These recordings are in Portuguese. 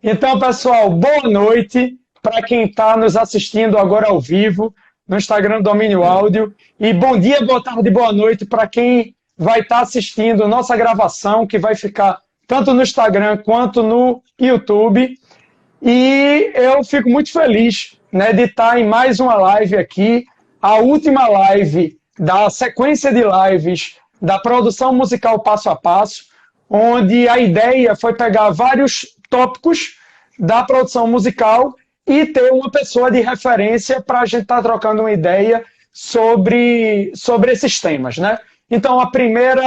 Então, pessoal, boa noite para quem está nos assistindo agora ao vivo no Instagram do Domínio Áudio. E bom dia, boa tarde, boa noite para quem vai estar assistindo nossa gravação, que vai ficar tanto no Instagram quanto no YouTube. E eu fico muito feliz, né, de estar em mais uma live aqui, a última live da sequência de lives da produção musical passo a passo, onde a ideia foi pegar vários tópicos da produção musical e ter uma pessoa de referência para a gente estar trocando uma ideia sobre esses temas, né? Então, o primeiro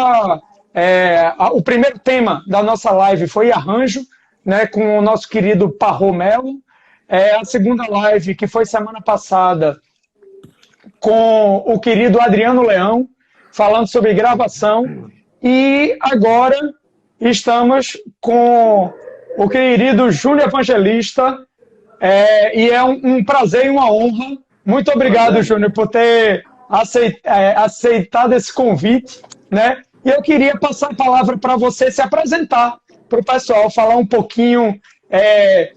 tema da nossa live foi arranjo, né, com o nosso querido Parro Melo. A segunda live, que foi semana passada, com o querido Adriano Leão, falando sobre gravação. E agora estamos com o querido Júnior Evangelista, e é um prazer e uma honra. Muito obrigado, Júnior, por ter aceitado esse convite, né? E eu queria passar a palavra para você se apresentar para o pessoal, falar um pouquinho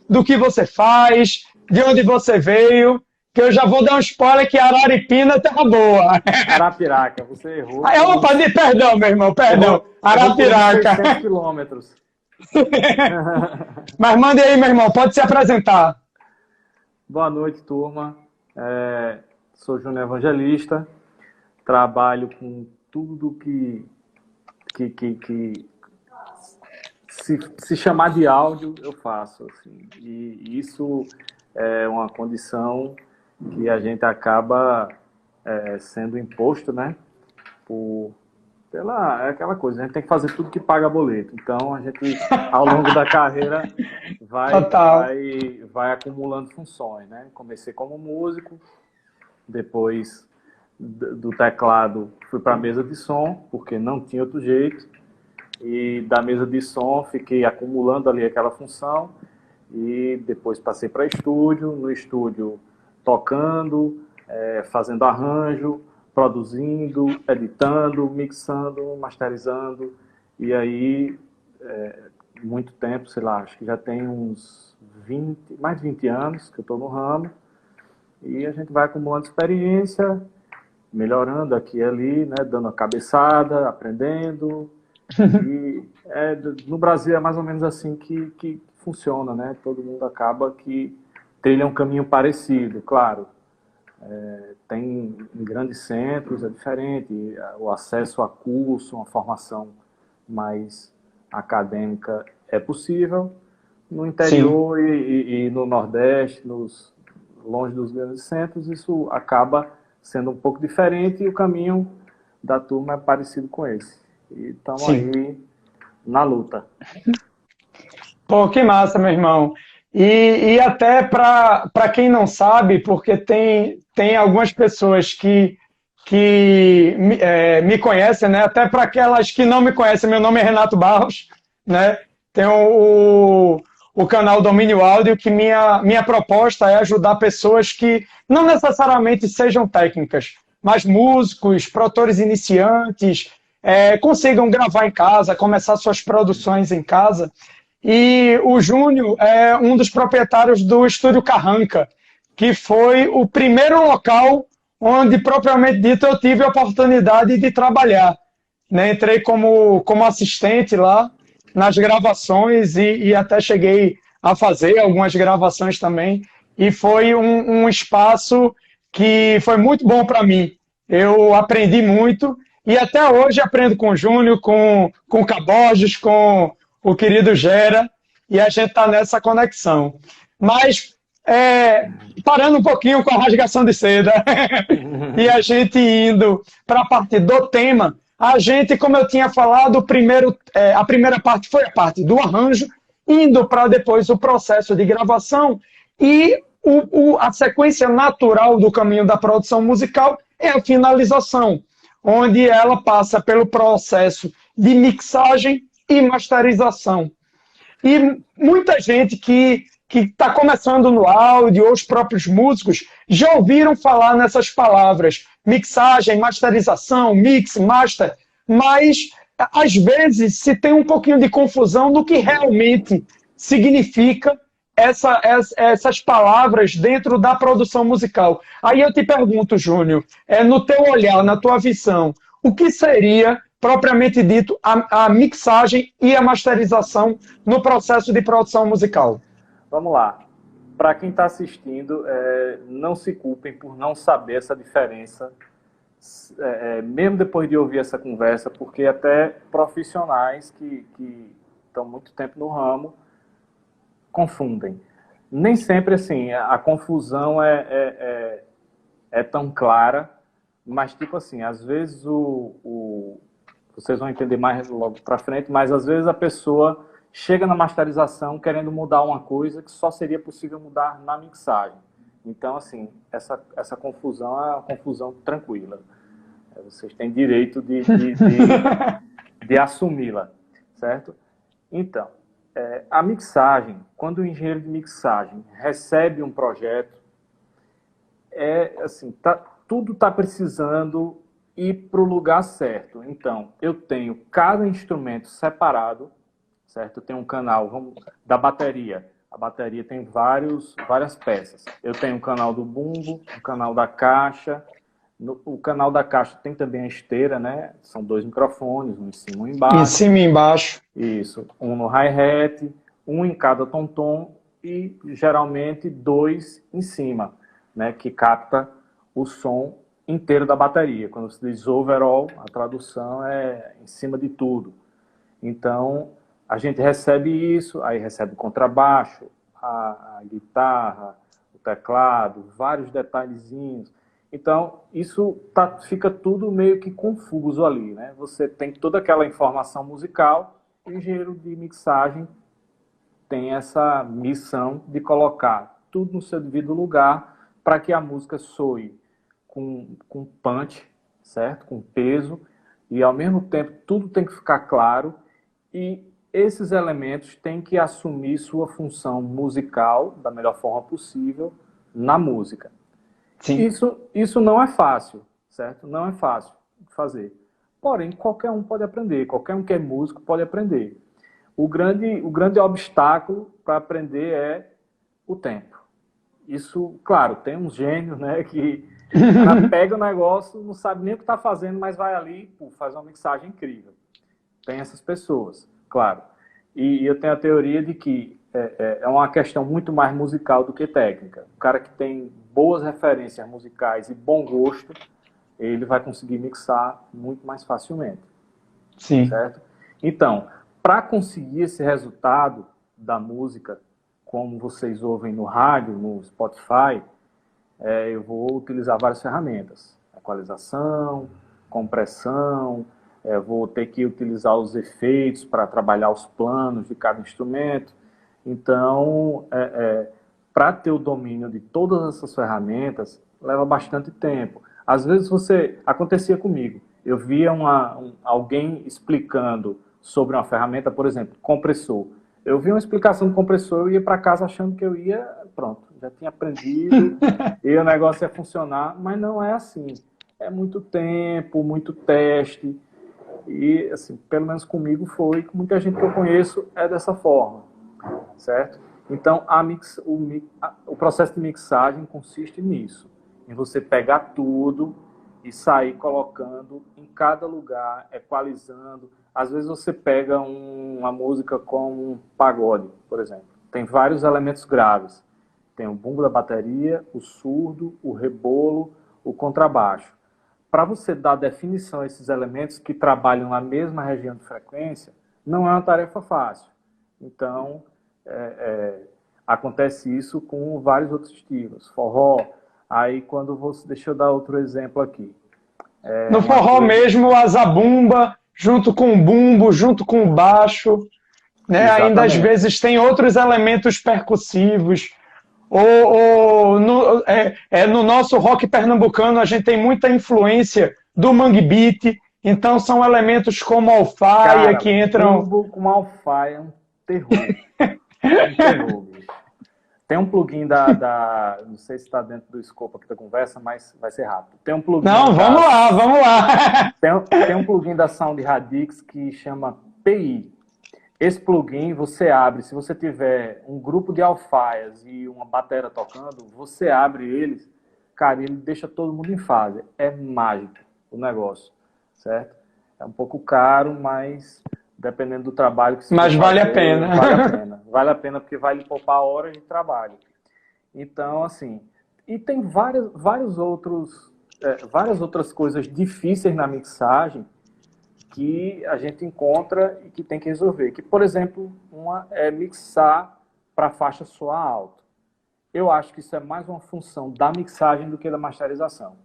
do que você faz, de onde você veio, que eu já vou dar um spoiler que Araripina é terra boa. Arapiraca, você errou. Perdão, meu irmão, perdão. Arapiraca. 600 quilômetros. Mas mande aí, meu irmão, pode se apresentar. Boa noite, turma. Sou Júnior Evangelista, trabalho com tudo que se chamar de áudio, eu faço. Assim. E isso é uma condição que a gente acaba sendo imposto, né? É aquela coisa, a gente tem que fazer tudo que paga boleto. Então, a gente, ao longo da carreira, vai acumulando funções, né? Comecei como músico, depois do teclado fui para a mesa de som, porque não tinha outro jeito. E da mesa de som fiquei acumulando ali aquela função. E depois passei para estúdio, no estúdio tocando, fazendo arranjo, produzindo, editando, mixando, masterizando, e aí, muito tempo, sei lá, acho que já tem uns mais de 20 anos que eu estou no ramo, e a gente vai acumulando experiência, melhorando aqui e ali, né, dando a cabeçada, aprendendo, e no Brasil é mais ou menos assim que funciona, né, todo mundo acaba que trilha um caminho parecido, claro. Tem em grandes centros, é diferente, o acesso a curso, uma formação mais acadêmica é possível. No interior e no Nordeste, longe dos grandes centros, isso acaba sendo um pouco diferente e o caminho da turma é parecido com esse. E estamos aí na luta. Pô, que massa, meu irmão. E até para quem não sabe, porque tem algumas pessoas que me conhecem, né? Até para aquelas que não me conhecem, meu nome é Renato Barros, né? Tem o canal Domínio Áudio, que minha proposta é ajudar pessoas que não necessariamente sejam técnicas, mas músicos, produtores iniciantes, consigam gravar em casa, começar suas produções em casa. E o Júnior é um dos proprietários do Estúdio Carranca, que foi o primeiro local onde, propriamente dito, eu tive a oportunidade de trabalhar, né? Entrei como assistente lá nas gravações e até cheguei a fazer algumas gravações também. E foi um espaço que foi muito bom para mim. Eu aprendi muito e até hoje aprendo com o Júnior, com o Caborges, com o querido Gera, e a gente está nessa conexão. Mas, parando um pouquinho com a rasgação de seda, e a gente indo para a parte do tema, a gente, como eu tinha falado, a primeira parte foi a parte do arranjo, indo para depois o processo de gravação, e a sequência natural do caminho da produção musical é a finalização, onde ela passa pelo processo de mixagem e masterização. E muita gente que está começando no áudio, ou os próprios músicos, já ouviram falar nessas palavras, mixagem, masterização, mix, master, mas às vezes se tem um pouquinho de confusão do que realmente significa essas palavras dentro da produção musical. Aí eu te pergunto, Júnior, no teu olhar, na tua visão, o que seria, propriamente dito, a mixagem e a masterização no processo de produção musical? Vamos lá. Para quem está assistindo, não se culpem por não saber essa diferença, mesmo depois de ouvir essa conversa, porque até profissionais que estão muito tempo no ramo confundem. Nem sempre assim, a confusão é tão clara, mas tipo assim, às vezes vocês vão entender mais logo para frente, mas às vezes a pessoa chega na masterização querendo mudar uma coisa que só seria possível mudar na mixagem. Então, assim, essa confusão é uma confusão tranquila. Vocês têm direito de assumi-la, certo? Então, a mixagem, quando o engenheiro de mixagem recebe um projeto, assim, tudo está precisando ir para o lugar certo. Então, eu tenho cada instrumento separado, certo? Eu tenho um canal da bateria. A bateria tem várias peças. Eu tenho um canal do bumbo, um canal da caixa. O canal da caixa tem também a esteira, né? São 2 microfones, um em cima e um embaixo. Em cima e embaixo. Isso. Um no hi-hat, um em cada tom-tom e geralmente 2 em cima, né? Que capta o som inteiro da bateria. Quando se diz overall, a tradução é em cima de tudo. Então, a gente recebe isso, aí recebe o contrabaixo, a guitarra, o teclado, vários detalhezinhos. Então, isso fica tudo meio que confuso ali, né? Você tem toda aquela informação musical e o engenheiro de mixagem tem essa missão de colocar tudo no seu devido lugar para que a música soe com punch, certo? Com peso, e ao mesmo tempo tudo tem que ficar claro e esses elementos têm que assumir sua função musical da melhor forma possível na música. Sim. Isso não é fácil, certo? Não é fácil de fazer. Porém, qualquer um pode aprender, qualquer um que é músico pode aprender. O grande obstáculo para aprender é o tempo. Isso, claro, tem uns gênios, né, que pega o negócio, não sabe nem o que está fazendo, mas vai ali e faz uma mixagem incrível. Tem essas pessoas. Claro. E eu tenho a teoria de que é uma questão muito mais musical do que técnica. O cara que tem boas referências musicais e bom gosto, ele vai conseguir mixar muito mais facilmente. Sim. Certo? Então, para conseguir esse resultado da música, como vocês ouvem no rádio, no Spotify, eu vou utilizar várias ferramentas. Equalização, compressão, vou ter que utilizar os efeitos para trabalhar os planos de cada instrumento. Então, para ter o domínio de todas essas ferramentas, leva bastante tempo. Às vezes acontecia comigo, eu via alguém explicando sobre uma ferramenta, por exemplo, compressor. Eu via uma explicação do compressor, eu ia para casa achando que eu ia, pronto, já tinha aprendido, e o negócio ia funcionar, mas não é assim. É muito tempo, muito teste. E, assim, pelo menos comigo foi, com muita gente que eu conheço é dessa forma, certo? Então, o processo de mixagem consiste nisso, em você pegar tudo e sair colocando em cada lugar, equalizando. Às vezes você pega uma música como um pagode, por exemplo. Tem vários elementos graves. Tem o bumbo da bateria, o surdo, o rebolo, o contrabaixo. Para você dar definição a esses elementos que trabalham na mesma região de frequência, não é uma tarefa fácil. Então, acontece isso com vários outros estilos. Forró, aí quando você... Deixa eu dar outro exemplo aqui. No forró mesmo, a zabumba, junto com o bumbo, junto com o baixo, né? Ainda às vezes tem outros elementos percussivos. No nosso rock pernambucano, a gente tem muita influência do mangue beat, então são elementos como alfaia que entram... Bumbo com alfaia é um terror. É um terror, bicho. Tem um plugin não sei se está dentro do escopo aqui da conversa, mas vai ser rápido. Tem um plugin vamos lá. Tem um plugin da Sound Radix que chama PI. esse plugin você abre, se você tiver um grupo de alfaias e uma bateria tocando, você abre eles, cara, ele deixa todo mundo em fase. É mágico o negócio, certo? É um pouco caro, mas dependendo do trabalho que você Mas for vale a fazer, pena. vale a pena. Vale a pena porque vai lhe poupar horas de trabalho. Então, assim, e tem várias outras coisas difíceis na mixagem que a gente encontra e que tem que resolver. Que, por exemplo, uma é mixar para a faixa soar alto. Eu acho que isso é mais uma função da mixagem do que da masterização.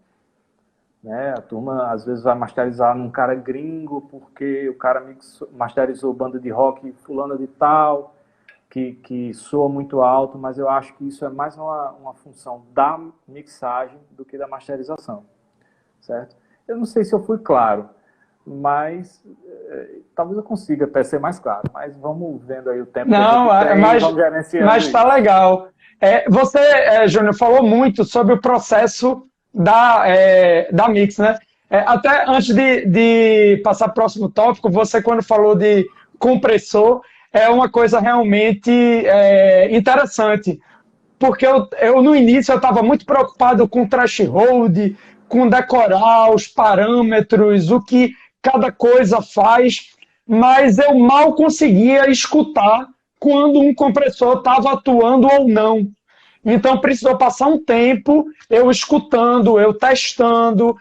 Né? A turma, às vezes, vai masterizar num cara gringo porque o cara masterizou banda de rock fulana de tal, que soa muito alto, mas eu acho que isso é mais uma função da mixagem do que da masterização. Certo? Eu não sei se eu fui claro, mas talvez eu consiga até ser mais claro, mas vamos vendo aí o tempo que a Não, gente tem, vamos gerenciando mas isso. está legal. Você, Júnior, falou muito sobre o processo da Mix, né? Até antes de passar para o próximo tópico, você, quando falou de compressor, é uma coisa realmente interessante, porque eu no início eu estava muito preocupado com threshold, com decorar os parâmetros, o que cada coisa faz, mas eu mal conseguia escutar quando um compressor estava atuando ou não. Então precisou passar um tempo eu escutando, eu testando,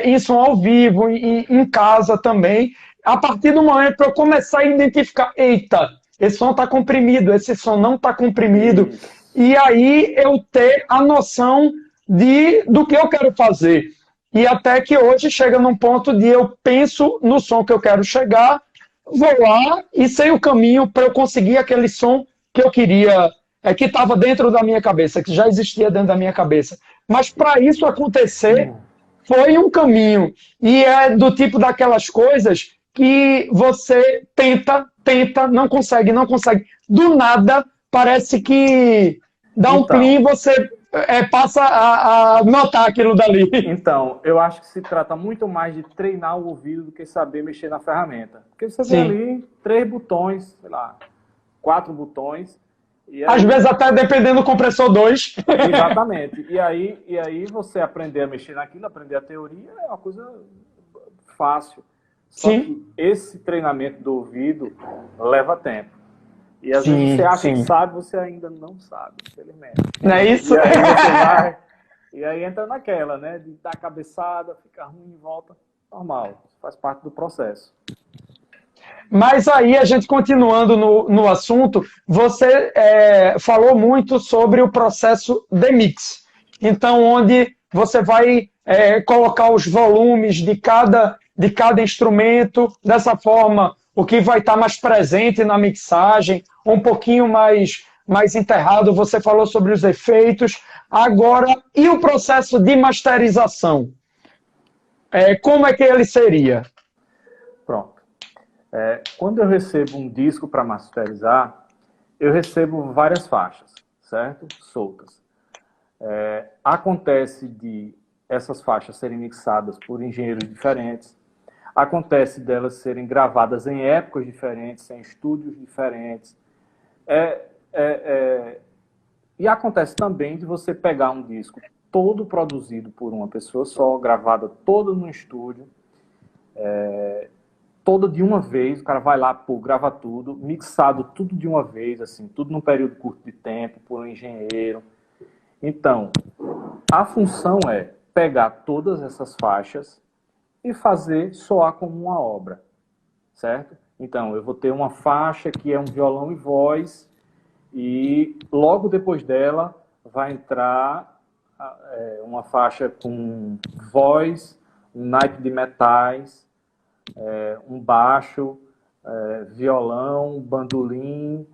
em som ao vivo, em casa também, a partir do momento que eu começar a identificar, eita, esse som está comprimido, esse som não está comprimido, e aí eu ter a noção do que eu quero fazer. E até que hoje chega num ponto de eu penso no som que eu quero chegar, vou lá e sei o caminho para eu conseguir aquele som que eu queria, que estava dentro da minha cabeça, que já existia dentro da minha cabeça. Mas para isso acontecer, foi um caminho. E é do tipo daquelas coisas que você tenta, não consegue, não consegue. Do nada, parece que dá um plim e você passa a notar aquilo dali. Então, eu acho que se trata muito mais de treinar o ouvido do que saber mexer na ferramenta. Porque você vê ali 3 botões, sei lá, 4 botões. E aí... Às vezes até dependendo do compressor 2. Exatamente. E aí você aprender a mexer naquilo, aprender a teoria, é uma coisa fácil. Só que esse treinamento do ouvido leva tempo. E às vezes você acha que sabe, você ainda não sabe, infelizmente. Não é isso? E aí você vai, e aí entra naquela, né? De dar cabeçada, ficar ruim e volta. Normal, faz parte do processo. Mas aí, a gente continuando no assunto, você falou muito sobre o processo de mix. Então, onde você vai colocar os volumes de cada instrumento, dessa forma, o que vai estar mais presente na mixagem, um pouquinho mais enterrado, você falou sobre os efeitos. Agora, e o processo de masterização? Como é que ele seria? Pronto. Quando eu recebo um disco para masterizar, eu recebo várias faixas, certo? Soltas. Acontece de essas faixas serem mixadas por engenheiros diferentes, acontece delas serem gravadas em épocas diferentes, em estúdios diferentes, e acontece também de você pegar um disco todo produzido por uma pessoa só, gravada toda no estúdio, toda de uma vez, o cara vai lá, grava tudo, mixado tudo de uma vez, assim, tudo num período curto de tempo, por um engenheiro. Então, a função é pegar todas essas faixas e fazer soar como uma obra, certo? Então, eu vou ter uma faixa que é um violão e voz, e logo depois dela vai entrar uma faixa com voz, um naipe de metais, um baixo, violão, bandolim,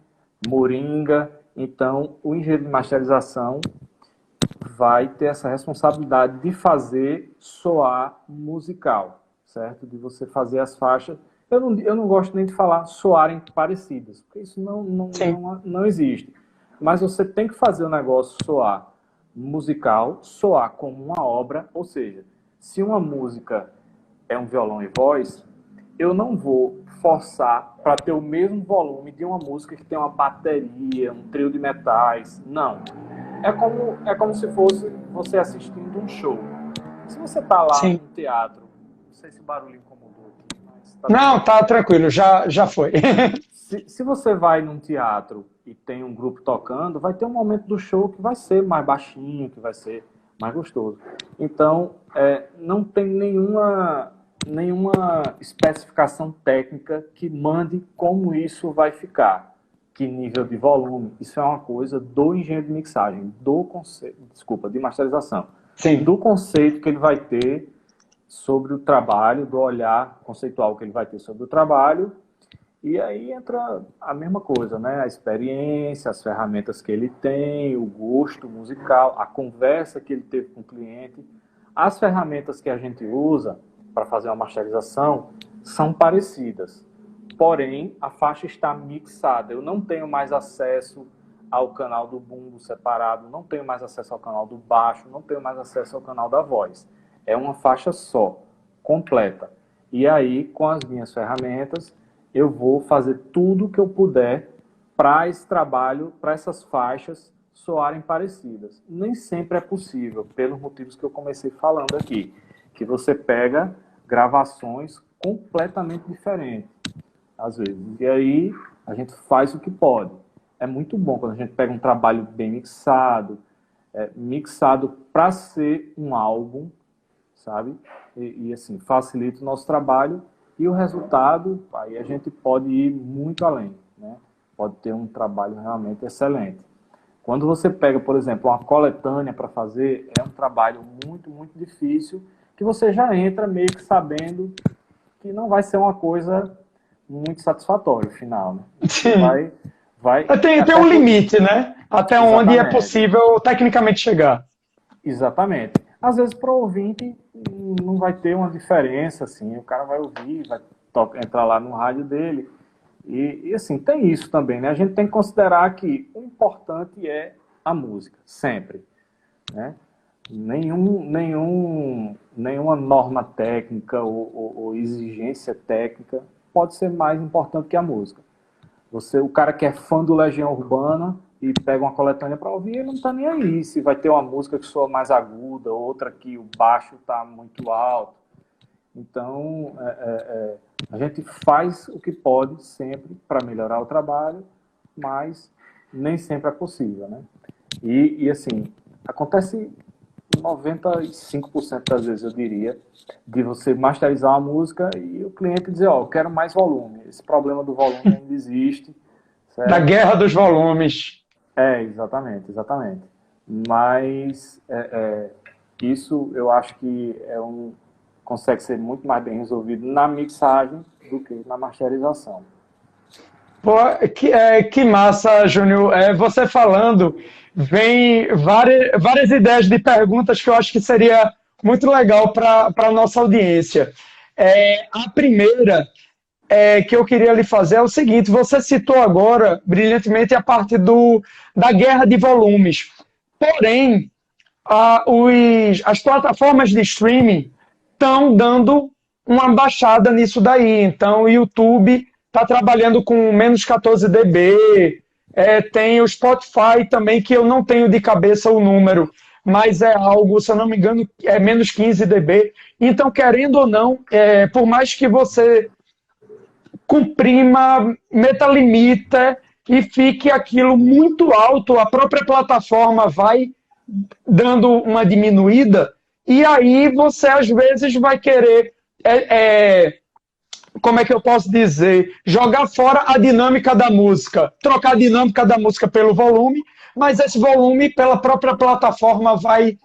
moringa. Então, o engenheiro de masterização vai ter essa responsabilidade de fazer soar musical, certo? De você fazer as faixas. Eu não gosto nem de falar soarem parecidas, porque isso não existe. Mas você tem que fazer o negócio soar musical, soar como uma obra, ou seja, se uma música é um violão e voz, eu não vou forçar para ter o mesmo volume de uma música que tem uma bateria, um trio de metais. Não. É como se fosse você assistindo um show. Se você está lá Sim. no teatro, não sei se o barulho incomodou aqui, mas tá tudo Não, bem. tá tranquilo, já foi. Se você vai num teatro e tem um grupo tocando, vai ter um momento do show que vai ser mais baixinho, que vai ser mais gostoso. Então, não tem nenhuma especificação técnica que mande como isso vai ficar. Que nível de volume. Isso é uma coisa do engenheiro de mixagem, do conceito, desculpa, de masterização. Sim. Do conceito que ele vai ter sobre o trabalho, do olhar conceitual que ele vai ter sobre o trabalho. E aí entra a mesma coisa, né? A experiência, as ferramentas que ele tem, o gosto musical, a conversa que ele teve com o cliente. As ferramentas que a gente usa para fazer uma masterização são parecidas. Porém, a faixa está mixada. Eu não tenho mais acesso ao canal do bumbo separado, não tenho mais acesso ao canal do baixo, não tenho mais acesso ao canal da voz. É uma faixa só, completa. E aí, com as minhas ferramentas, eu vou fazer tudo o que eu puder para esse trabalho, para essas faixas soarem parecidas. Nem sempre é possível, pelos motivos que eu comecei falando aqui, que você pega gravações completamente diferentes, às vezes. E aí a gente faz o que pode. É muito bom quando a gente pega um trabalho bem mixado para ser um álbum, sabe? E assim, facilita o nosso trabalho. E o resultado, aí a gente pode ir muito além, né? Pode ter um trabalho realmente excelente. Quando você pega, por exemplo, uma coletânea para fazer, é um trabalho muito, muito difícil, que você já entra meio que sabendo que não vai ser uma coisa muito satisfatória, no final, né? Você Sim. Tem um limite, né? Até onde é Exatamente. possível tecnicamente chegar. Exatamente. Às vezes, para o ouvinte, não vai ter uma diferença, assim. O cara vai ouvir, vai entrar lá no rádio dele. E, assim, tem isso também, né? A gente tem que considerar que o importante é a música, sempre, né? Nenhuma norma técnica ou exigência técnica pode ser mais importante que a música. O cara que é fã do Legião Urbana e pega uma coletânea para ouvir, ele não está nem aí. Se vai ter uma música que soa mais aguda, outra que o baixo está muito alto. Então, a gente faz o que pode sempre para melhorar o trabalho, mas nem sempre é possível, né? E assim, acontece 95% das vezes, eu diria, de você masterizar uma música e o cliente dizer, ó, eu quero mais volume. Esse problema do volume ainda existe, Da certo? guerra dos volumes. Exatamente, exatamente. Mas isso eu acho que consegue ser muito mais bem resolvido na mixagem do que na masterização. Pô, que massa, Júnior. Você falando, vem várias ideias de perguntas que eu acho que seria muito legal para a nossa audiência. A primeira que eu queria lhe fazer é o seguinte: você citou agora, brilhantemente, a parte da guerra de volumes. Porém, as plataformas de streaming estão dando uma baixada nisso daí. Então, o YouTube está trabalhando com menos 14 dB. Tem o Spotify também, que eu não tenho de cabeça o número, mas é algo, se eu não me engano, é menos 15 dB. Então, querendo ou não, por mais que você comprima, metalimita e fique aquilo muito alto, a própria plataforma vai dando uma diminuída, e aí você às vezes vai querer, como é que eu posso dizer, jogar fora a dinâmica da música, trocar a dinâmica da música pelo volume, mas esse volume pela própria plataforma vai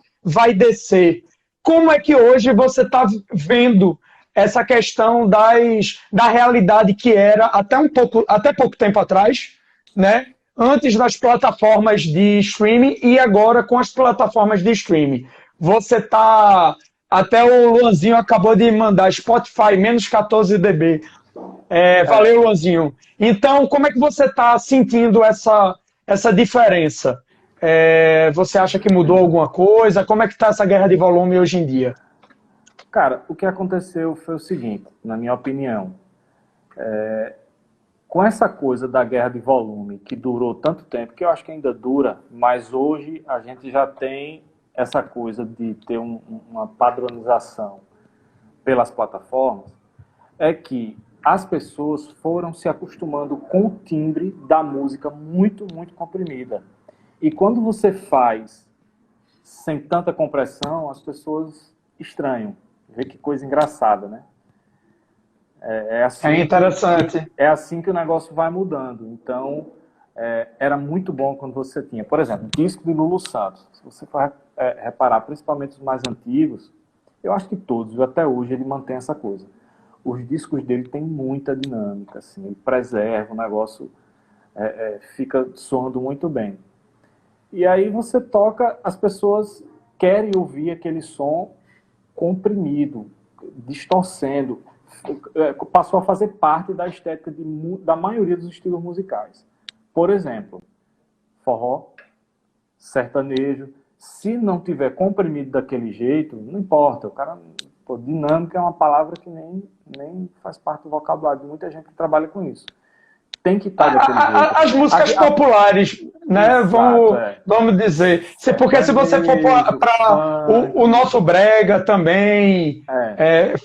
descer. Como é que hoje você está vendo essa questão da realidade que era até pouco tempo atrás, né? Antes das plataformas de streaming e agora com as plataformas de streaming. Você tá. Até o Luanzinho acabou de mandar Spotify menos 14 dB. Valeu, Luanzinho. Então, como é que você está sentindo essa diferença? Você acha que mudou alguma coisa? Como é que está essa guerra de volume hoje em dia? Cara, o que aconteceu foi o seguinte, na minha opinião. Com essa coisa da guerra de volume, que durou tanto tempo, que eu acho que ainda dura, mas hoje a gente já tem essa coisa de ter uma padronização pelas plataformas, é que as pessoas foram se acostumando com o timbre da música muito, muito comprimida. E quando você faz sem tanta compressão, as pessoas estranham. Vê que coisa engraçada, né? É interessante. É assim que o negócio vai mudando. Então, era muito bom quando você tinha, por exemplo, disco de Lulu Santos. Se você for reparar, principalmente os mais antigos, eu acho que todos, até hoje, ele mantém essa coisa. Os discos dele têm muita dinâmica, assim, ele preserva o negócio, fica soando muito bem. E aí você toca, as pessoas querem ouvir aquele som comprimido, distorcendo. Passou a fazer parte da estética da maioria dos estilos musicais. Por exemplo, forró, sertanejo, se não tiver comprimido daquele jeito, não importa, o cara, pô, dinâmica é uma palavra que nem faz parte do vocabulário de muita gente que trabalha com isso. Tem que estar daquele jeito. As músicas populares, né? Exato, vamos dizer. Porque se você for para o nosso brega também,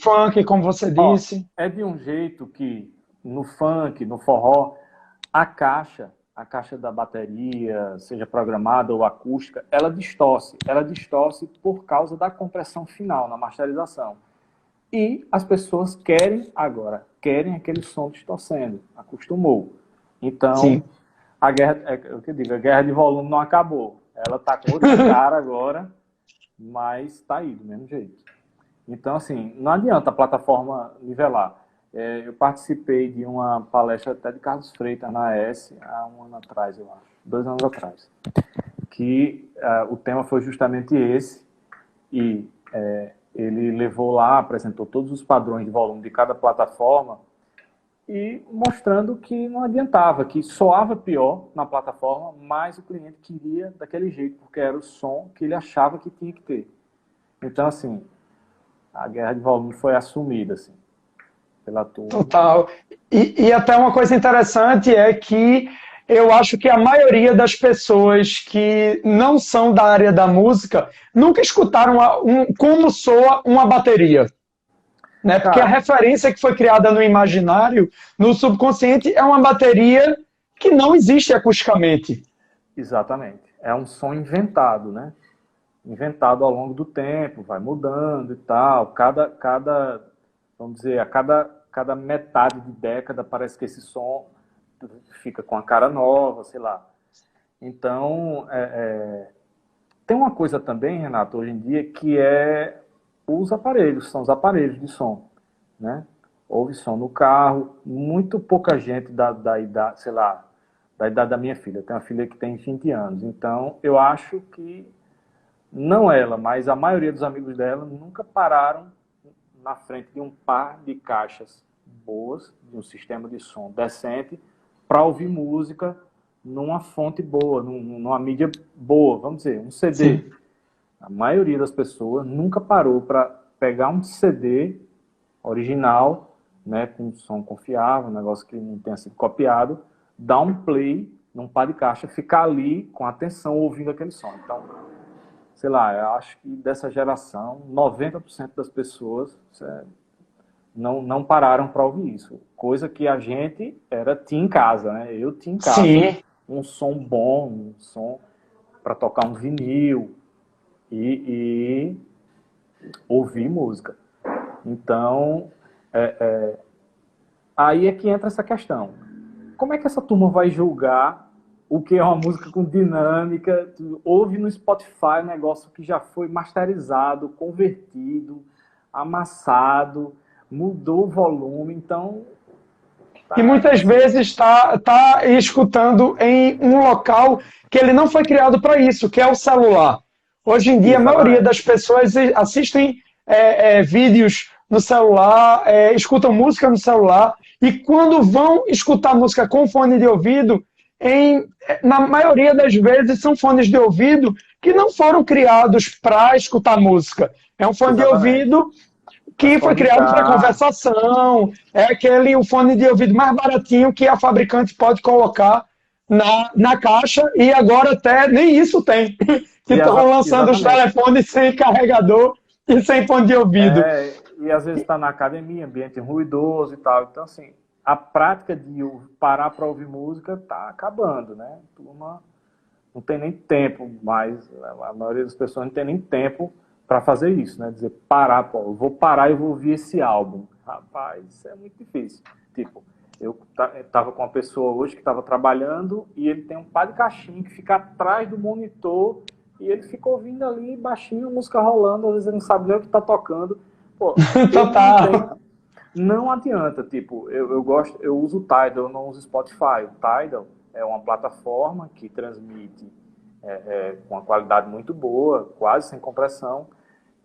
funk, como você disse. É de um jeito que no funk, no forró, a caixa da bateria, seja programada ou acústica, ela distorce. Ela distorce por causa da compressão final, na masterização. E as pessoas querem aquele som distorcendo. Acostumou. Então, sim, a guerra, o que eu digo, a guerra de volume não acabou. Ela está com outra cara agora, mas está aí, do mesmo jeito. Então, assim, não adianta a plataforma nivelar. Eu participei de uma palestra até de Carlos Freitas na AES há um ano atrás, eu acho, 2 anos atrás, que o tema foi justamente esse, e ele levou lá, apresentou todos os padrões de volume de cada plataforma e mostrando que não adiantava, que soava pior na plataforma, mas o cliente queria daquele jeito, porque era o som que ele achava que tinha que ter. Então, assim, a guerra de volume foi assumida, assim, pela turma. Total. E até uma coisa interessante é que eu acho que a maioria das pessoas que não são da área da música nunca escutaram como soa uma bateria. Né? Porque a referência que foi criada no imaginário, no subconsciente, é uma bateria que não existe acusticamente. Exatamente. É um som inventado, né? Inventado ao longo do tempo, vai mudando e tal. Vamos dizer, a cada metade de década parece que esse som fica com a cara nova, sei lá. Então, tem uma coisa também, Renato, hoje em dia, que são os aparelhos de som, né? Ouve som no carro, muito pouca gente da idade, sei lá, da idade da minha filha. Eu tenho uma filha que tem 20 anos, então eu acho que, não ela, mas a maioria dos amigos dela nunca pararam na frente de um par de caixas boas, de um sistema de som decente, para ouvir música numa fonte boa, numa mídia boa, vamos dizer, um CD. Sim. A maioria das pessoas nunca parou para pegar um CD original, né, com som confiável, um negócio que não tenha sido copiado, dar um play num par de caixa, ficar ali com atenção ouvindo aquele som. Então, sei lá, eu acho que dessa geração, 90% das pessoas não pararam para ouvir isso. Coisa que a gente tinha em casa, né? Eu tinha em casa. Sim. Um som bom, um som para tocar um vinil e ouvir música. Então, aí é que entra essa questão. Como é que essa turma vai julgar o que é uma música com dinâmica? Tu ouve no Spotify um negócio que já foi masterizado, convertido, amassado, mudou o volume, então... E muitas vezes está escutando em um local que ele não foi criado para isso, que é o celular. Hoje em dia, a maioria das pessoas assistem vídeos no celular, escutam música no celular, e quando vão escutar música com fone de ouvido, na maioria das vezes são fones de ouvido que não foram criados para escutar música. É um fone de ouvido que foi criado para conversação. É aquele o fone de ouvido mais baratinho que a fabricante pode colocar na caixa, e agora até nem isso tem. Que estão lançando os telefones sem carregador e sem fone de ouvido. E às vezes está na academia, ambiente ruidoso e tal. Então, assim, a prática de parar para ouvir música está acabando, né? A turma não tem nem tempo mais, a maioria das pessoas não tem nem tempo para fazer isso, né? Dizer, parar, pô, eu vou parar e vou ouvir esse álbum. Rapaz, isso é muito difícil. Tipo, eu estava com uma pessoa hoje que estava trabalhando e ele tem um par de caixinha que fica atrás do monitor e ele fica ouvindo ali baixinho a música rolando, às vezes ele não sabe nem o que está tocando. Pô, não adianta, tipo, eu uso o Tidal, eu não uso o Spotify. O Tidal é uma plataforma que transmite com uma qualidade muito boa, quase sem compressão.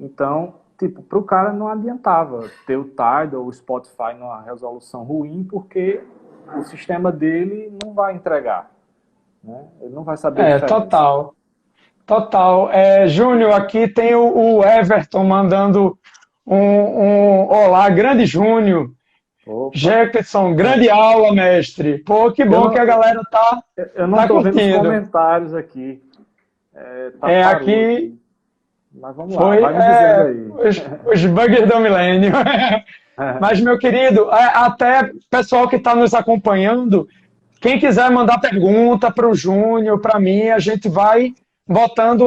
Então, tipo, para o cara não adiantava ter o Tidal ou o Spotify numa resolução ruim, porque o sistema dele não vai entregar, né? Ele não vai saber a diferença. Total. Júnior, aqui tem o Everton mandando um olá, grande Júnior. Opa. Jefferson, grande aula, mestre. Pô, que bom que a galera tá Eu não tô vendo os comentários aqui. Aqui. Mas vamos lá, vai me dizendo aí. Os bugs do milênio. Mas, meu querido, até pessoal que está nos acompanhando, quem quiser mandar pergunta para o Júnior, para mim, a gente vai botando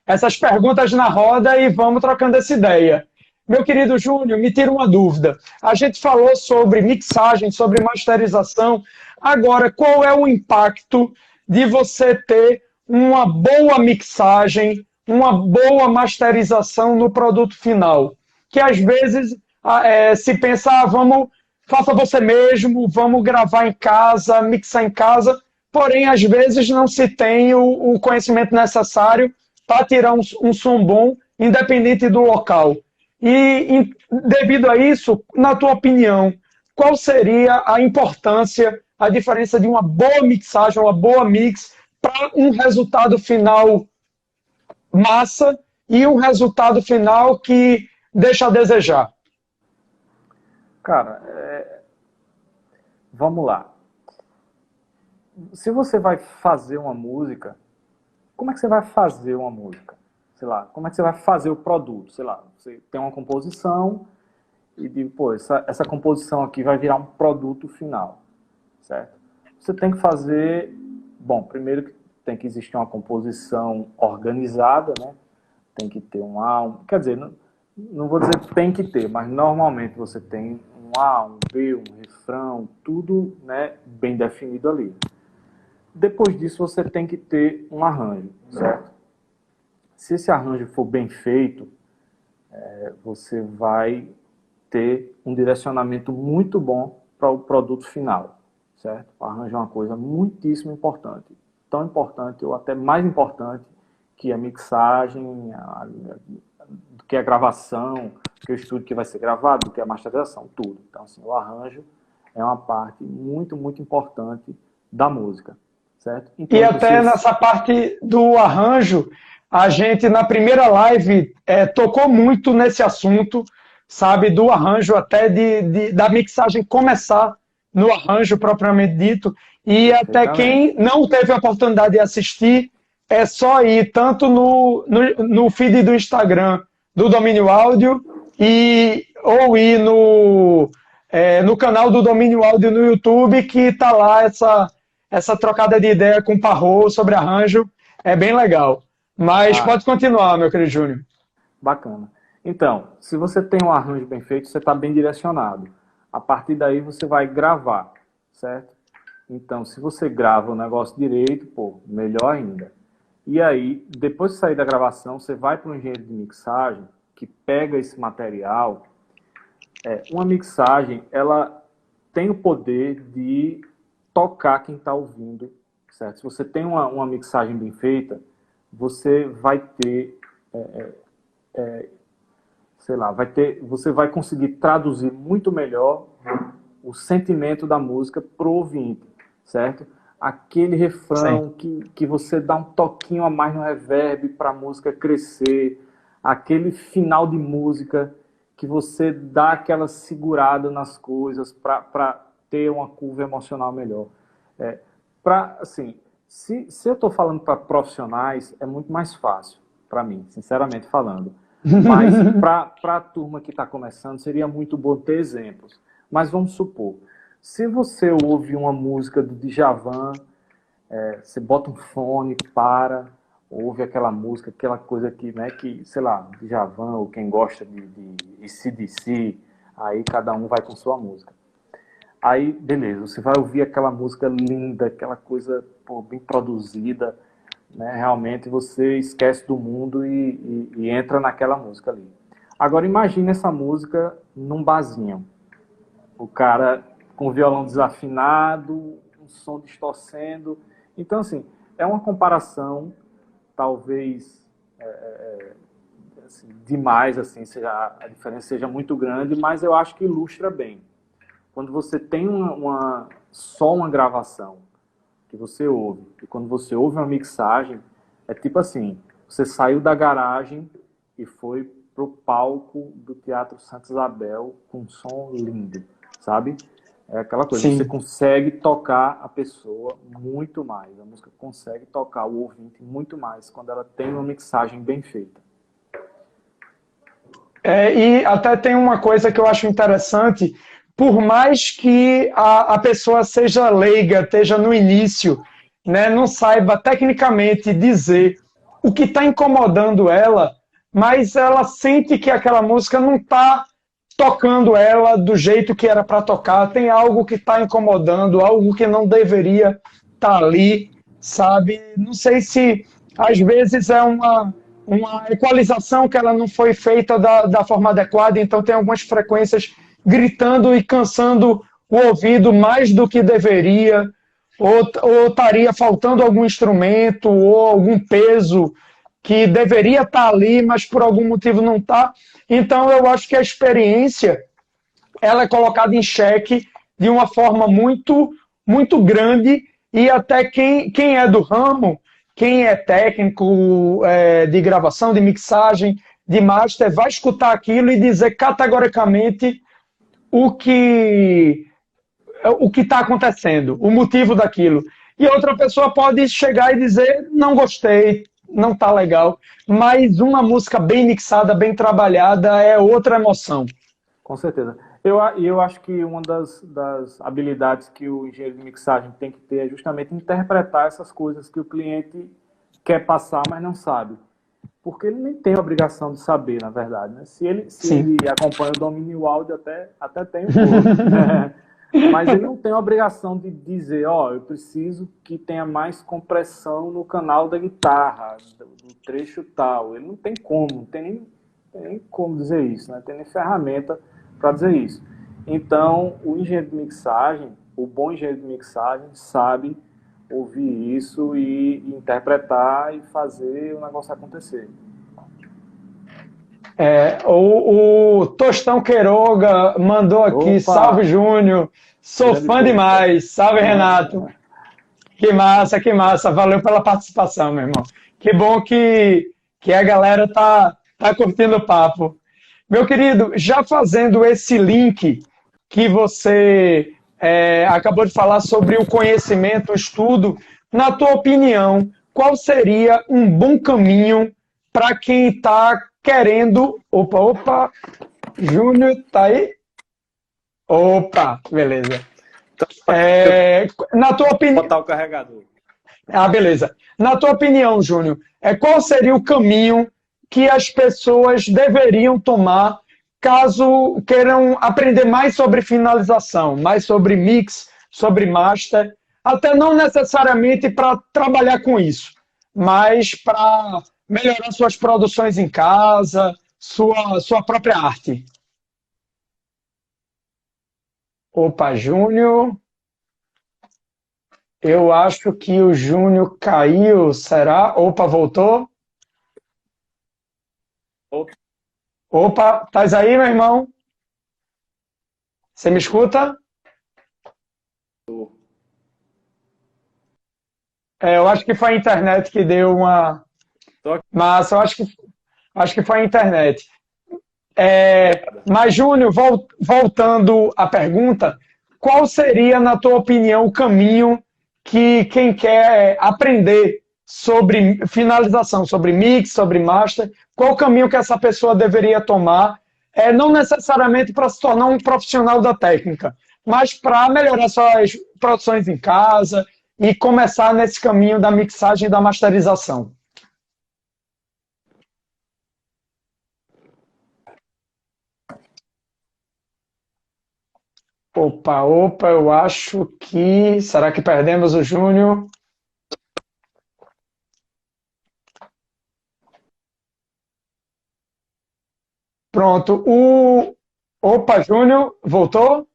essas perguntas na roda e vamos trocando essa ideia. Meu querido Júnior, me tira uma dúvida. A gente falou sobre mixagem, sobre masterização. Agora, qual é o impacto de você ter uma boa mixagem, uma boa masterização no produto final? Que às vezes se pensa, faça você mesmo, vamos gravar em casa, mixar em casa, porém às vezes não se tem o conhecimento necessário para tirar um som bom, independente do local. E devido a isso, na tua opinião, qual seria a importância, a diferença de uma boa mixagem, uma boa mix, para um resultado final massa e um resultado final que deixa a desejar? Cara, vamos lá. Se você vai fazer uma música, como é que você vai fazer uma música? Sei lá, como é que você vai fazer o produto? Sei lá, você tem uma composição e diz, pô, essa composição aqui vai virar um produto final, certo? Você tem que fazer, bom, primeiro que tem que existir uma composição organizada, né? Tem que ter um A, quer dizer, não vou dizer tem que ter, mas normalmente você tem um A, um B, um refrão, tudo, né, bem definido ali. Depois disso você tem que ter um arranjo, certo? Se esse arranjo for bem feito, você vai ter um direcionamento muito bom para o produto final, certo? O arranjo é uma coisa muitíssimo importante. Tão importante ou até mais importante que a mixagem, do que a gravação, que o estúdio que vai ser gravado, do que a masterização, tudo. Então, assim, o arranjo é uma parte muito, muito importante da música, certo? Então, e até nessa parte do arranjo, a gente, na primeira live, tocou muito nesse assunto, sabe, do arranjo, até da mixagem começar no arranjo propriamente dito, e até quem não teve a oportunidade de assistir, é só ir tanto no feed do Instagram do Domínio Áudio ou ir no canal do Domínio Áudio no YouTube, que está lá essa trocada de ideia com o Parro sobre arranjo, é bem legal. Mas pode continuar, meu querido Júnior. Bacana. Então, se você tem um arranjo bem feito, você está bem direcionado. A partir daí você vai gravar, certo? Então, se você grava o negócio direito, pô, melhor ainda. E aí, depois de sair da gravação, você vai para um engenheiro de mixagem que pega esse material. Uma mixagem, ela tem o poder de tocar quem está ouvindo, certo? Se você tem uma mixagem bem feita, você vai ter, você vai conseguir traduzir muito melhor o sentimento da música pro ouvinte, certo? Aquele refrão que você dá um toquinho a mais no reverb para a música crescer, aquele final de música que você dá aquela segurada nas coisas para ter uma curva emocional melhor. Assim, se eu estou falando para profissionais, é muito mais fácil para mim, sinceramente falando. Mas para a turma que está começando, seria muito bom ter exemplos. Mas vamos supor, se você ouve uma música do Djavan, você bota um fone, ouve aquela música, aquela coisa que, né, que, sei lá, Djavan, ou quem gosta de AC/DC, aí cada um vai com sua música. Aí, beleza, você vai ouvir aquela música linda, aquela coisa, pô, bem produzida, né? Realmente você esquece do mundo e entra naquela música ali. Agora imagine essa música num barzinho. O cara com o violão desafinado, um som distorcendo. Então, assim, é uma comparação, talvez assim, demais, assim, a diferença seja muito grande, mas eu acho que ilustra bem. Quando você tem só uma gravação que você ouve, e quando você ouve uma mixagem, é tipo assim, você saiu da garagem e foi pro palco do Teatro Santa Isabel com um som lindo, sabe? É aquela coisa, Sim. você consegue tocar a pessoa muito mais, a música consegue tocar o ouvinte muito mais quando ela tem uma mixagem bem feita. E até tem uma coisa que eu acho interessante, por mais que a pessoa seja leiga, esteja no início, né, não saiba tecnicamente dizer o que está incomodando ela, mas ela sente que aquela música não está tocando ela do jeito que era para tocar, tem algo que está incomodando, algo que não deveria estar ali, sabe? Não sei se às vezes é uma equalização que ela não foi feita da forma adequada, então tem algumas frequências gritando e cansando o ouvido mais do que deveria, ou estaria faltando algum instrumento ou algum peso que deveria estar ali, mas por algum motivo não está. Então eu acho que a experiência ela é colocada em xeque de uma forma muito, muito grande, e até quem é do ramo, quem é técnico de gravação, de mixagem, de master, vai escutar aquilo e dizer categoricamente o que está acontecendo, o motivo daquilo. E outra pessoa pode chegar e dizer, não gostei, não está legal, mas uma música bem mixada, bem trabalhada é outra emoção. Com certeza. Eu acho que uma das habilidades que o engenheiro de mixagem tem que ter é justamente interpretar essas coisas que o cliente quer passar, mas não sabe. Porque ele nem tem a obrigação de saber, na verdade. Né? Se ele acompanha o domínio áudio, até tem um pouco. Mas ele não tem a obrigação de dizer, eu preciso que tenha mais compressão no canal da guitarra, do trecho tal. Ele não tem como, não tem nem como dizer isso, né? Tem nem ferramenta para dizer isso. Então, o engenheiro de mixagem, o bom engenheiro de mixagem, sabe ouvir isso e interpretar e fazer o negócio acontecer. O Tostão Queiroga mandou aqui, Opa! Salve Júnior, sou fã demais, salve Renato. Que massa, valeu pela participação, meu irmão. Que bom que a galera tá curtindo o papo. Meu querido, já fazendo esse link que você acabou de falar sobre o conhecimento, o estudo, na tua opinião, qual seria um bom caminho para quem está querendo... Opa, Júnior, tá aí? Opa, beleza. Na tua opinião... Botar o carregador. Beleza. Na tua opinião, Júnior, qual seria o caminho que as pessoas deveriam tomar caso queiram aprender mais sobre finalização, mais sobre mix, sobre master, até não necessariamente para trabalhar com isso, mas para melhorar suas produções em casa, sua própria arte? Opa, Júnior. Eu acho que o Júnior caiu, será? Opa, voltou? Opa, estás aí, meu irmão? Você me escuta? Eu acho que foi a internet que deu uma... Mas eu acho que foi a internet. Mas, Júnior, voltando à pergunta, qual seria, na tua opinião, o caminho que quem quer aprender sobre finalização, sobre mix, sobre master, qual o caminho que essa pessoa deveria tomar, não necessariamente para se tornar um profissional da técnica, mas para melhorar suas produções em casa e começar nesse caminho da mixagem e da masterização? Opa, eu acho que... Será que perdemos o Júnior? Pronto. Opa, Júnior, voltou?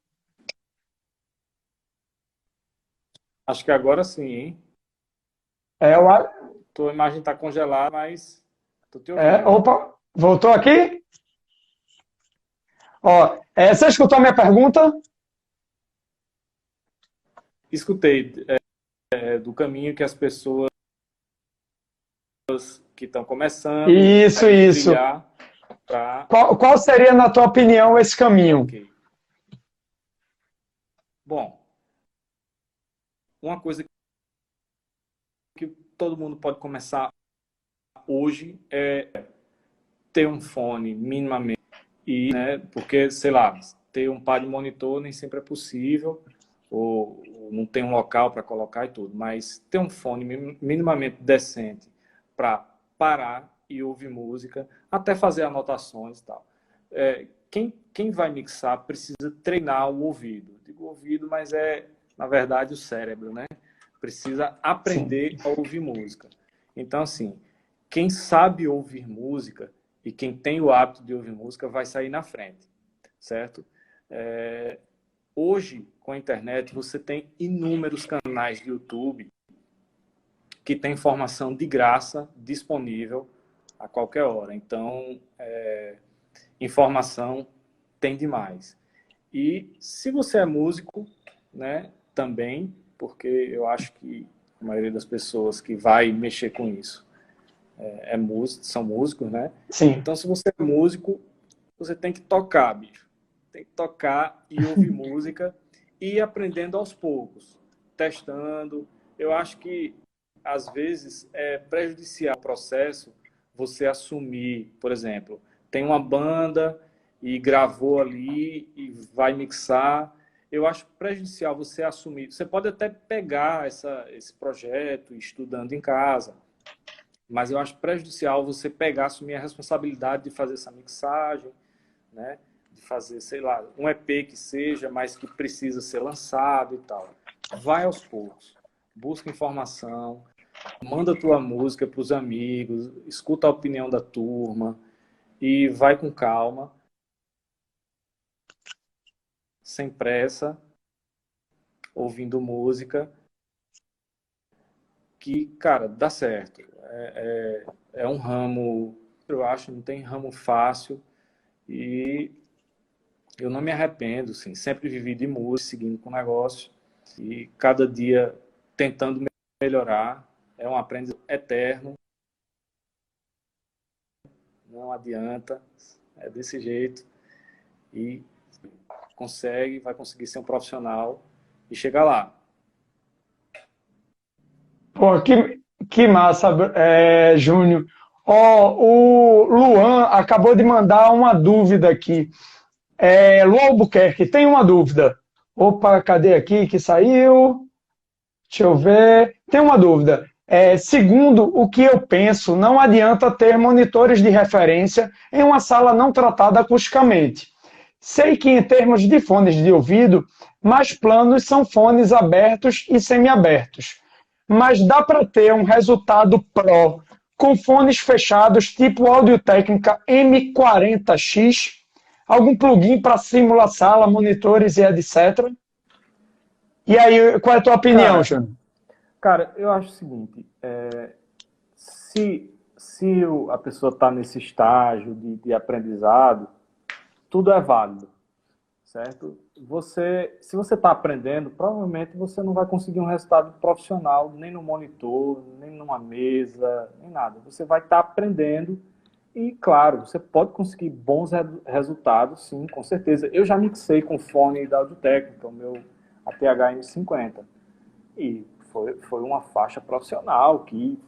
Acho que agora sim, hein? É, eu... Tua imagem está congelada, mas tô te ouvindo. Opa, voltou aqui? Ó, você escutou a minha pergunta? Escutei do caminho que as pessoas que estão começando Isso. trilhar para... Qual seria, na tua opinião, esse caminho? Okay. Bom, uma coisa que todo mundo pode começar hoje é ter um fone minimamente, e, né, porque, sei lá, ter um par de monitor nem sempre é possível, ou não tem um local para colocar e tudo, mas ter um fone minimamente decente para parar e ouvir música, até fazer anotações e tal. Quem vai mixar precisa treinar o ouvido. Digo ouvido, mas na verdade, o cérebro, né? Precisa aprender a ouvir música. Então, assim, quem sabe ouvir música e quem tem o hábito de ouvir música vai sair na frente, certo? Hoje, com a internet, você tem inúmeros canais de YouTube que tem informação de graça disponível a qualquer hora. Então, informação tem demais. E se você é músico, né, também, porque eu acho que a maioria das pessoas que vai mexer com isso são músicos, né? Sim. Então, se você é músico, você tem que tocar, bicho. Tem que tocar e ouvir música e ir aprendendo aos poucos, testando. Eu acho que, às vezes, é prejudicial o processo você assumir, por exemplo, tem uma banda e gravou ali e vai mixar. Eu acho prejudicial você assumir. Você pode até pegar esse projeto estudando em casa, mas eu acho prejudicial você pegar, assumir a responsabilidade de fazer essa mixagem, né? De fazer, sei lá, um EP que seja, mas que precisa ser lançado e tal. Vai aos poucos, busca informação, manda tua música para os amigos, escuta a opinião da turma e vai com calma, sem pressa, ouvindo música, que, cara, dá certo. É um ramo, eu acho, não tem ramo fácil e eu não me arrependo, sim. Sempre vivi de música, seguindo com o negócio e cada dia tentando melhorar. É um aprendizado eterno. Não adianta. É desse jeito. E vai conseguir ser um profissional e chegar lá. Pô, que massa, Júnior. Ó, o Luan acabou de mandar uma dúvida aqui. Luan Albuquerque, tem uma dúvida. Opa, cadê aqui que saiu? Deixa eu ver. Tem uma dúvida. Segundo o que eu penso, não adianta ter monitores de referência em uma sala não tratada acusticamente. Sei que em termos de fones de ouvido, mais planos são fones abertos e semiabertos. Mas dá para ter um resultado Pro com fones fechados tipo Audio-Técnica M40X, algum plugin para simular sala, monitores e etc. E aí, qual é a tua opinião, Júnior? Cara, eu acho o seguinte, se a pessoa está nesse estágio de aprendizado, tudo é válido, certo? Se você está aprendendo, provavelmente você não vai conseguir um resultado profissional nem no monitor, nem numa mesa, nem nada. Você vai estar aprendendo E, claro, você pode conseguir bons resultados, sim, com certeza. Eu já mixei com fone da Audio-Técnica, o meu ATH-M50. E foi uma faixa profissional que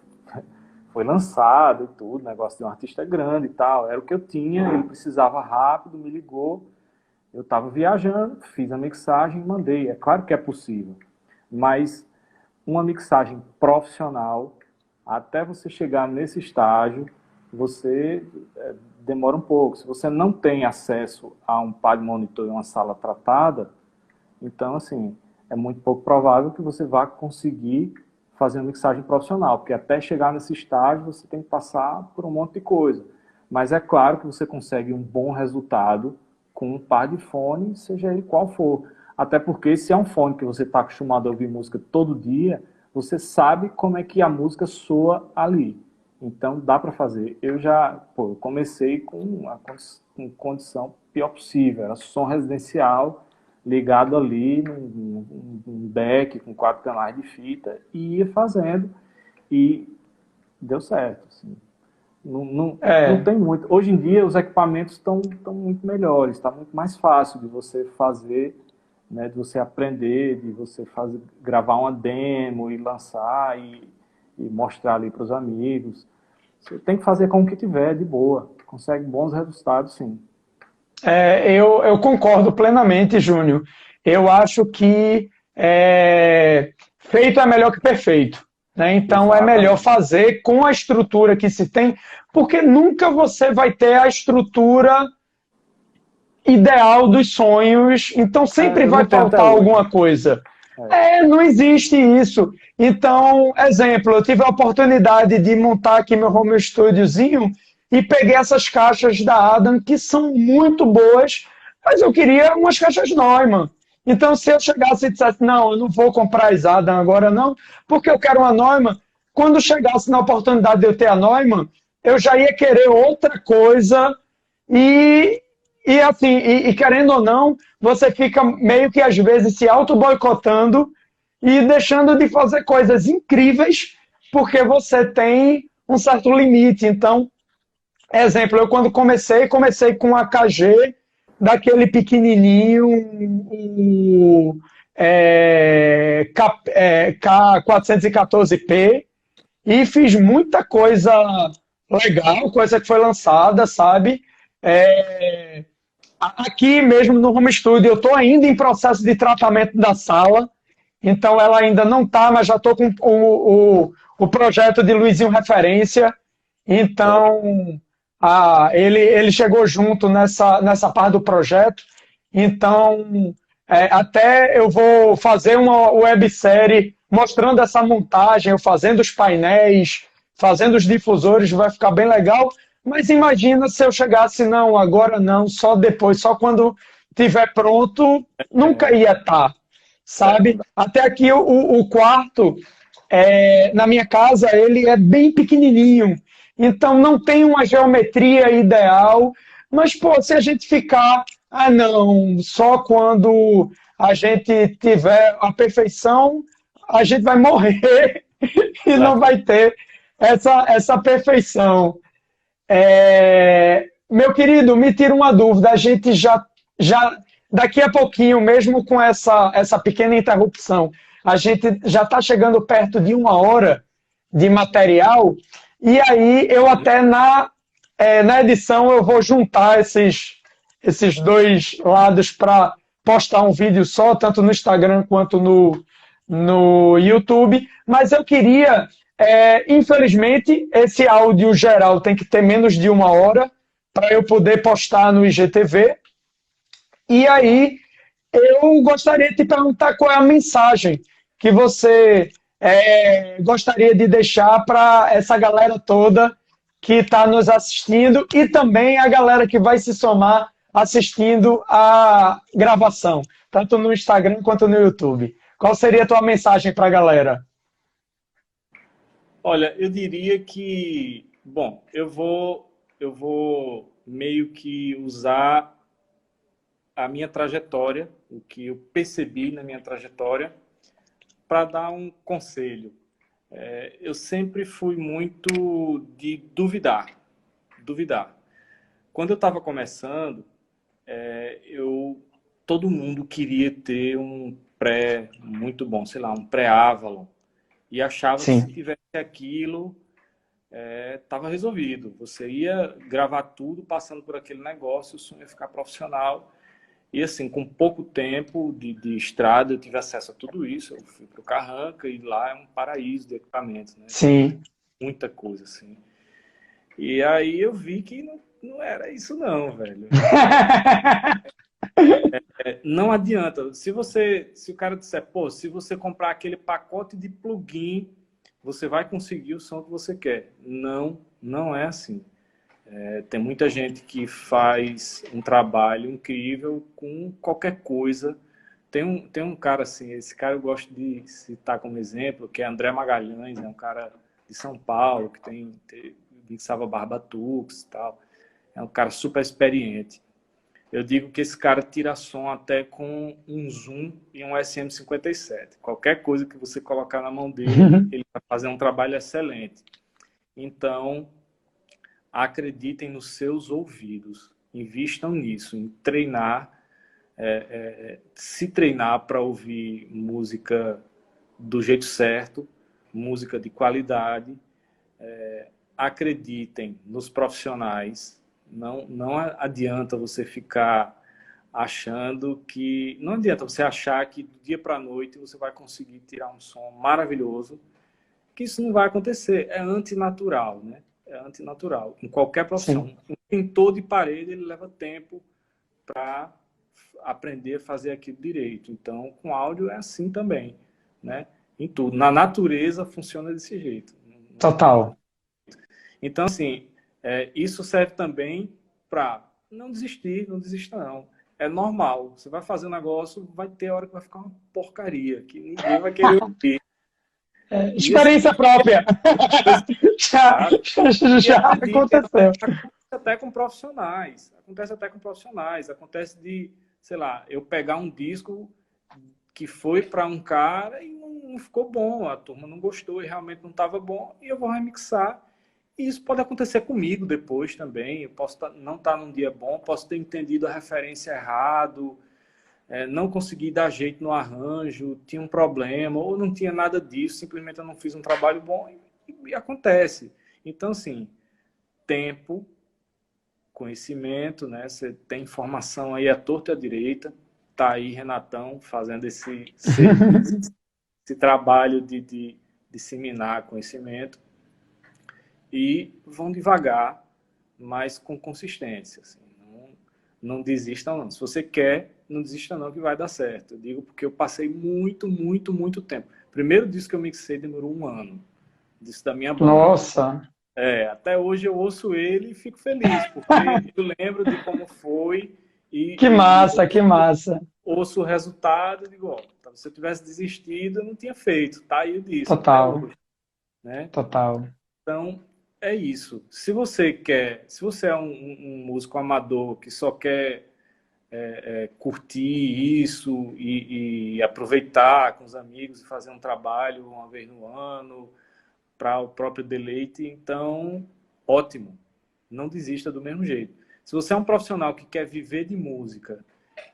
foi lançada e tudo, negócio de um artista grande e tal. Era o que eu tinha, ele precisava rápido, me ligou. Eu estava viajando, fiz a mixagem e mandei. É claro que é possível, mas uma mixagem profissional, até você chegar nesse estágio, você demora um pouco. Se você não tem acesso a um pad monitor em uma sala tratada, então, assim, é muito pouco provável que você vá conseguir fazer uma mixagem profissional, porque até chegar nesse estágio você tem que passar por um monte de coisa. Mas é claro que você consegue um bom resultado com um par de fone, seja ele qual for. Até porque se é um fone que você está acostumado a ouvir música todo dia, você sabe como é que a música soa ali. Então dá para fazer. Eu comecei com com condição pior possível, era som residencial ligado ali num deck com 4 canais de fita e ia fazendo e deu certo. Assim. Não É, tem muito. Hoje em dia os equipamentos estão muito melhores, está muito mais fácil de você fazer, né, de você aprender, de você gravar uma demo e lançar e mostrar ali para os amigos. Você tem que fazer com o que tiver, de boa. Consegue bons resultados, sim. eu concordo plenamente, Júnior. Eu acho que feito é melhor que perfeito, né? Então é melhor Exatamente. fazer com a estrutura que se tem, porque nunca você vai ter a estrutura ideal dos sonhos, então sempre Eu vai não tenho até faltar hoje. alguma coisa. É, Não existe isso. Então, exemplo, eu tive a oportunidade de montar aqui meu home studiozinho e peguei essas caixas da Adam que são muito boas, mas eu queria umas caixas Neumann. Então, se eu chegasse e dissesse, não, eu não vou comprar as Adam agora não, porque eu quero uma Neumann, quando chegasse na oportunidade de eu ter a Neumann, eu já ia querer outra coisa e, e querendo ou não, você fica meio que às vezes se auto-boicotando e deixando de fazer coisas incríveis porque você tem um certo limite. Então, exemplo, eu quando comecei com a KG, daquele pequenininho, K414P, e fiz muita coisa legal, coisa que foi lançada, sabe? É, Aqui mesmo no home studio, eu estou ainda em processo de tratamento da sala, então ela ainda não está, mas já estou com o projeto de Luizinho Referência. certo. Então, ele chegou junto nessa parte do projeto. Então, até eu vou fazer uma websérie mostrando essa montagem, eu fazendo os painéis, fazendo os difusores, vai ficar bem legal. Mas imagina se eu chegasse, não, agora não, só depois, só quando tiver pronto, nunca ia estar, Não sabe? dá. Até aqui o quarto, na minha casa, ele é bem pequenininho, então não tem uma geometria ideal, mas, pô, se a gente ficar, não, só quando a gente tiver a perfeição, a gente vai morrer e não vai Exatamente. ter essa perfeição. Meu querido, me tira uma dúvida. A gente já daqui a pouquinho, mesmo com essa pequena interrupção, a gente já está chegando perto de 1 hora de material. E aí eu até na edição eu vou juntar esses dois lados para postar um vídeo só, tanto no Instagram quanto no YouTube. Mas eu queria infelizmente, esse áudio geral tem que ter menos de 1 hora para eu poder postar no IGTV. E aí, eu gostaria de te perguntar qual é a mensagem que você gostaria de deixar para essa galera toda que está nos assistindo e também a galera que vai se somar assistindo a gravação, tanto no Instagram quanto no YouTube. Qual seria a tua mensagem para a galera? Olha, eu diria que, bom, eu vou meio que usar a minha trajetória, o que eu percebi na minha trajetória, para dar um conselho. Eu sempre fui muito de duvidar, duvidar. Quando eu estava começando, todo mundo queria ter um pré muito bom, sei lá, um pré-Avalon, e achava que se Sim. tivesse aquilo, estava resolvido. Você ia gravar tudo passando por aquele negócio, o som ia ficar profissional. E assim, com pouco tempo de estrada, eu tive acesso a tudo isso. Eu fui para o Carranca e lá é um paraíso de equipamentos, né? Sim. Muita coisa, assim. E aí eu vi que não era isso não, velho. Não adianta. Se o cara disser, pô, se você comprar aquele pacote de plugin, você vai conseguir o som que você quer. Não, não é assim. Tem muita gente que faz um trabalho incrível com qualquer coisa. Tem um cara assim, esse cara eu gosto de citar como exemplo, que é André Magalhães, é um cara de São Paulo, que mixava Barbatux e tal. É um cara super experiente. Eu digo que esse cara tira som até com um Zoom e um SM57. Qualquer coisa que você colocar na mão dele, ele vai fazer um trabalho excelente. Então, acreditem nos seus ouvidos, invistam nisso, em treinar, se treinar para ouvir música do jeito certo, música de qualidade. Acreditem nos profissionais. Não adianta você ficar achando que... Não adianta você achar que do dia para a noite você vai conseguir tirar um som maravilhoso, que isso não vai acontecer. É antinatural, né? É antinatural. Em qualquer profissão. Sim. Um pintor de parede, ele leva tempo para aprender a fazer aquilo direito. Então, com áudio é assim também, né? Em tudo. Na natureza funciona desse jeito. Total. Então, assim, isso serve também para não desistir, não desista não. É normal. Você vai fazer um negócio, vai ter hora que vai ficar uma porcaria, que ninguém vai querer ouvir. Experiência própria. Já aconteceu. Acontece até com profissionais. Acontece até com profissionais. Acontece de, sei lá, eu pegar um disco que foi para um cara e não ficou bom, a turma não gostou e realmente não estava bom, e eu vou remixar. E isso pode acontecer comigo depois também. Eu posso não estar num dia bom, posso ter entendido a referência errado, não consegui dar jeito no arranjo, tinha um problema, ou não tinha nada disso, simplesmente eu não fiz um trabalho bom e acontece. Então, assim, tempo, conhecimento, né? Você tem informação aí à torta e à direita, tá aí Renatão fazendo esse trabalho de disseminar conhecimento e vão devagar, mas com consistência, assim. Não desistam, não. Se você quer, não desista, não, que vai dar certo. Eu digo porque eu passei muito, muito, muito tempo. Primeiro disco que eu mixei demorou 1 ano. Disco da minha banda. Nossa! Até hoje eu ouço ele e fico feliz, porque eu lembro de como foi. Que massa, que massa. Ouço o resultado e digo, ó, se eu tivesse desistido, eu não tinha feito. Tá aí o disco, até Total. hoje. Né? Total. Então, é isso. Se você é um músico amador que só quer curtir isso e aproveitar com os amigos e fazer um trabalho uma vez no ano para o próprio deleite, então, ótimo. Não desista do mesmo jeito. Se você é um profissional que quer viver de música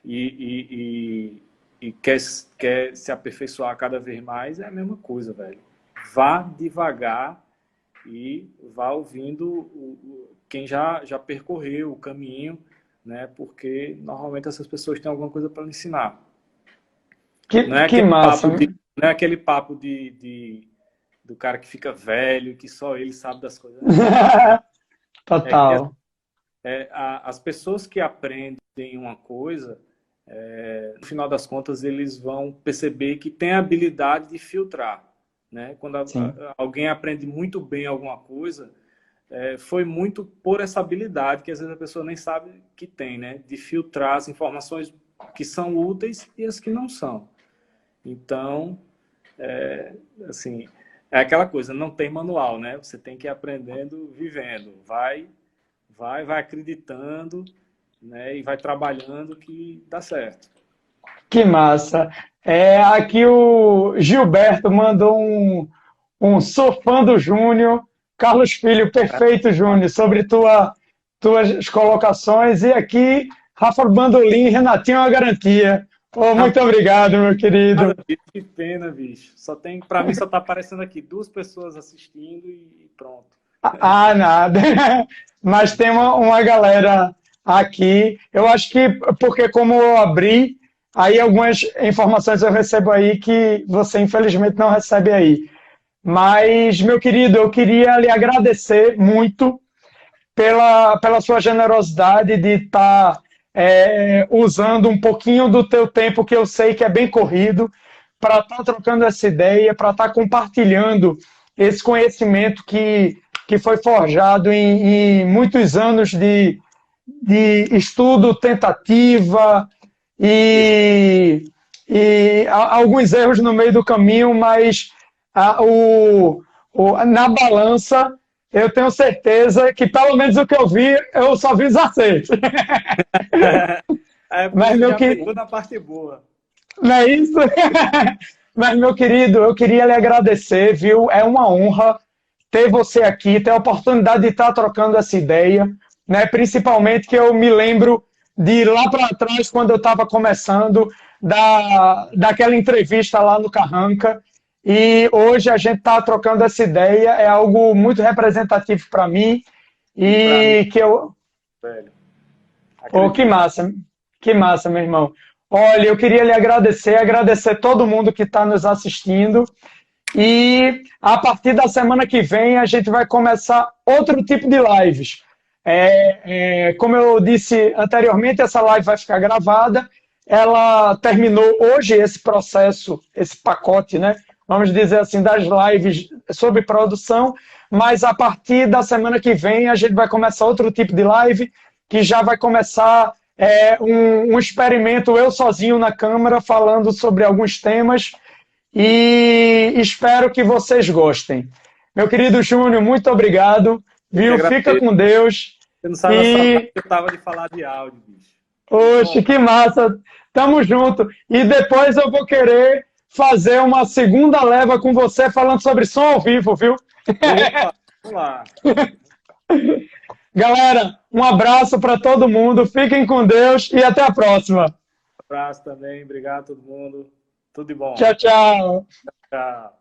e quer se aperfeiçoar cada vez mais, é a mesma coisa, velho. Vá devagar e vá ouvindo quem já percorreu o caminho, né? Porque normalmente essas pessoas têm alguma coisa para ensinar. Que massa! Não é aquele papo do cara que fica velho, que só ele sabe das coisas. Total. As pessoas que aprendem uma coisa, no final das contas, eles vão perceber que tem a habilidade de filtrar. Né? Quando alguém aprende muito bem alguma coisa, foi muito por essa habilidade que às vezes a pessoa nem sabe que tem, né? De filtrar as informações que são úteis e as que não são. Então, assim, é aquela coisa, não tem manual, né? Você tem que ir aprendendo, vivendo. Vai acreditando, né? E vai trabalhando que dá certo. Que massa! Aqui o Gilberto mandou um sou fã do Júnior, Carlos Filho, perfeito, Júnior, sobre tua tuas colocações. E aqui, Rafa Bandolim, Renatinho é uma garantia. Oh, muito obrigado, meu querido. Que pena, bicho. Para mim só tá aparecendo aqui 2 pessoas assistindo e pronto. Ah, nada. Mas tem uma galera aqui. Eu acho que, porque como eu abri, aí algumas informações eu recebo aí que você infelizmente não recebe aí. Mas, meu querido, eu queria lhe agradecer muito pela sua generosidade de estar usando um pouquinho do teu tempo, que eu sei que é bem corrido, para estar trocando essa ideia, para estar compartilhando esse conhecimento que foi forjado em muitos anos de estudo, tentativa e alguns erros no meio do caminho, mas na balança eu tenho certeza que, pelo menos o que eu vi, eu só vi os acertos. Mas meu querido, na parte boa. Não é isso? Mas, meu querido, eu queria lhe agradecer, viu? É uma honra ter você aqui, ter a oportunidade de estar trocando essa ideia, né? Principalmente que eu me lembro de lá para trás, quando eu estava começando, daquela entrevista lá no Carranca. E hoje a gente está trocando essa ideia, é algo muito representativo para mim. E que eu. Velho. Oh, que massa, meu irmão. Olha, eu queria lhe agradecer todo mundo que está nos assistindo. E a partir da semana que vem a gente vai começar outro tipo de lives. Como eu disse anteriormente, essa live vai ficar gravada. Ela terminou hoje esse processo, esse pacote, né? Vamos dizer assim, das lives sobre produção, mas a partir da semana que vem a gente vai começar outro tipo de live, que já vai começar um experimento, eu sozinho na câmera, falando sobre alguns temas, e espero que vocês gostem. Meu querido Júnior, muito obrigado, viu? Fica com Deus. Você não sabe a saudade que eu tava de falar de áudio, bicho. Oxe, que massa! Tamo junto. E depois eu vou querer fazer uma segunda leva com você falando sobre som ao vivo, viu? Opa, vamos lá. Galera, um abraço para todo mundo. Fiquem com Deus e até a próxima. Um abraço também. Obrigado a todo mundo. Tudo de bom. Tchau, tchau. Tchau.